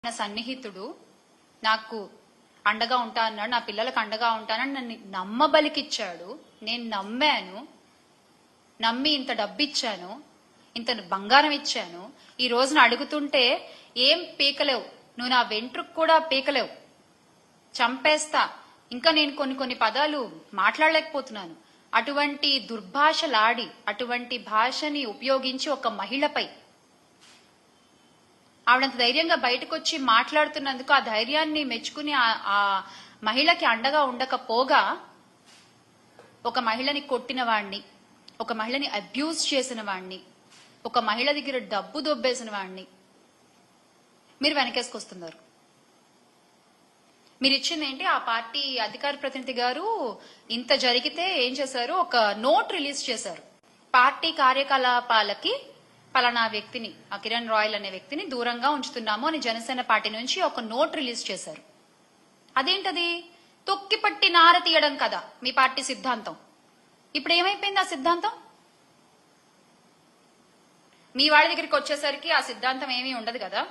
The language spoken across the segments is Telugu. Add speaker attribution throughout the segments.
Speaker 1: నా సన్నిహితుడు నాకు అండగా ఉంటా అన్నాడు, నా పిల్లలకు అండగా ఉంటానని నన్ను నమ్మబలికిచ్చాడు. నేను నమ్మాను. నమ్మి ఇంత డబ్బు ఇచ్చాను, ఇంత బంగారం ఇచ్చాను. ఈ రోజున అడుగుతుంటే ఏం పీకలేవు, నువ్వు నా వెంట్రుకు కూడా పీకలేవు, చంపేస్తా. ఇంకా నేను కొన్ని పదాలు మాట్లాడలేకపోతున్నాను. అటువంటి దుర్భాషలాడి, అటువంటి భాషని ఉపయోగించి ఒక మహిళపై ఆవిడంత ధైర్యంగా బయటకు వచ్చి మాట్లాడుతున్నందుకు ఆ ధైర్యాన్ని మెచ్చుకుని ఆ మహిళకి అండగా ఉండకపోగా ఒక మహిళని కొట్టిన వాణ్ణి, ఒక మహిళని అబ్యూజ్ చేసిన వాణ్ణి, ఒక మహిళ దగ్గర డబ్బు దొబ్బేసిన వాణ్ణి మీరు వెనకేసుకొస్తున్నారు. మీరు ఇచ్చింది ఏంటి? ఆ పార్టీ అధికార ప్రతినిధి గారు ఇంత జరిగితే ఏం చేశారు? ఒక నోట్ రిలీజ్ చేశారు. పార్టీ కార్యకలాపాలకి పలానా వ్యక్తిని, ఆ కిరణ్ రాయల్ అనే వ్యక్తిని దూరంగా ఉంచుతున్నాము అని జనసేన పార్టీ నుంచి ఒక నోట్ రిలీజ్ చేశారు. అదేంటది? తొక్కిపట్టి నార తీయడం కదా మీ పార్టీ సిద్ధాంతం. ఇప్పుడు ఏమైపోయింది ఆ సిద్ధాంతం? మీ వాళ్ళ దగ్గరికి వచ్చేసరికి ఆ సిద్ధాంతం ఏమీ ఉండదు కదా.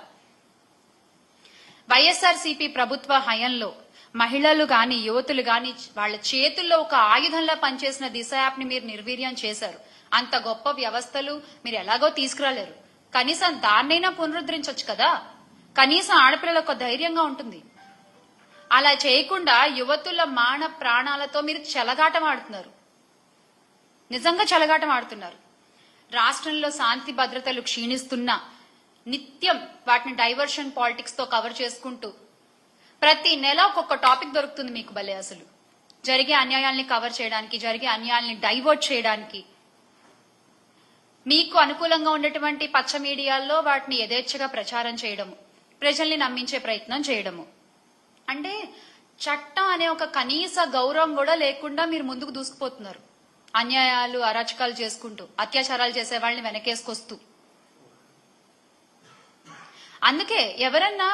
Speaker 1: వైఎస్ఆర్సీపీ ప్రభుత్వ హయంలో మహిళలు గాని, యువతులు గాని వాళ్ళ చేతుల్లో ఒక ఆయుధంలా పనిచేసిన దిశ యాప్ ని మీరు నిర్వీర్యం చేశారు. అంత గొప్ప వ్యవస్థలు మీరు ఎలాగో తీసుకురాలేరు. కనీసం దాన్నైనా పునరుద్ధరించవచ్చు కదా. కనీసం ఆడపిల్లలకు ధైర్యంగా ఉంటుంది. అలా చేయకుండా యువతుల మాన ప్రాణాలతో మీరు చెలగాటం ఆడుతున్నారు. నిజంగా చెలగాటం ఆడుతున్నారు. రాష్ట్రంలో శాంతి భద్రతలు క్షీణిస్తున్నా నిత్యం వాటిని డైవర్షన్ పాలిటిక్స్ తో కవర్ చేసుకుంటూ ప్రతి నెల ఒక్కొక్క టాపిక్ దొరుకుతుంది మీకు. భలే అసలు జరిగే అన్యాయాల్ని కవర్ చేయడానికి, జరిగే అన్యాయాల్ని డైవర్ట్ చేయడానికి, మీకు అనుకూలంగా ఉండేటువంటి పచ్చ మీడియాల్లో వాటిని యథేచ్ఛగా ప్రచారం చేయడము, ప్రజల్ని నమ్మించే ప్రయత్నం చేయడము. అంటే చట్టం అనే ఒక కనీస గౌరవం కూడా లేకుండా మీరు ముందుకు దూసుకుపోతున్నారు. అన్యాయాలు, అరాచకాలు చేసుకుంటూ, అత్యాచారాలు చేసే వాళ్ళని వెనకేసుకొస్తూ. అందుకే ఎవరన్నా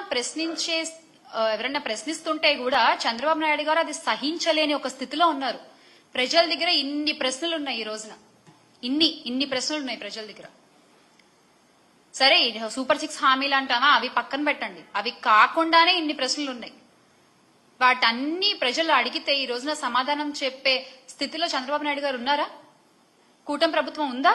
Speaker 1: ప్రశ్నిస్తుంటే కూడా చంద్రబాబు నాయుడు గారు అది సహించలేని ఒక స్థితిలో ఉన్నారు. ప్రజల దగ్గర ఇన్ని ప్రశ్నలు ఉన్నాయి. ఈ రోజున ఇన్ని ప్రశ్నలు ఉన్నాయి ప్రజల దగ్గర. సరే, సూపర్ 6 హామీలు అంటామా, అవి పక్కన పెట్టండి. అవి కాకుండానే ఇన్ని ప్రశ్నలు ఉన్నాయి. వాటన్ని ప్రజలు అడిగితే ఈ రోజున సమాధానం చెప్పే స్థితిలో చంద్రబాబు నాయుడు గారు ఉన్నారా? కూటమి ప్రభుత్వం ఉందా?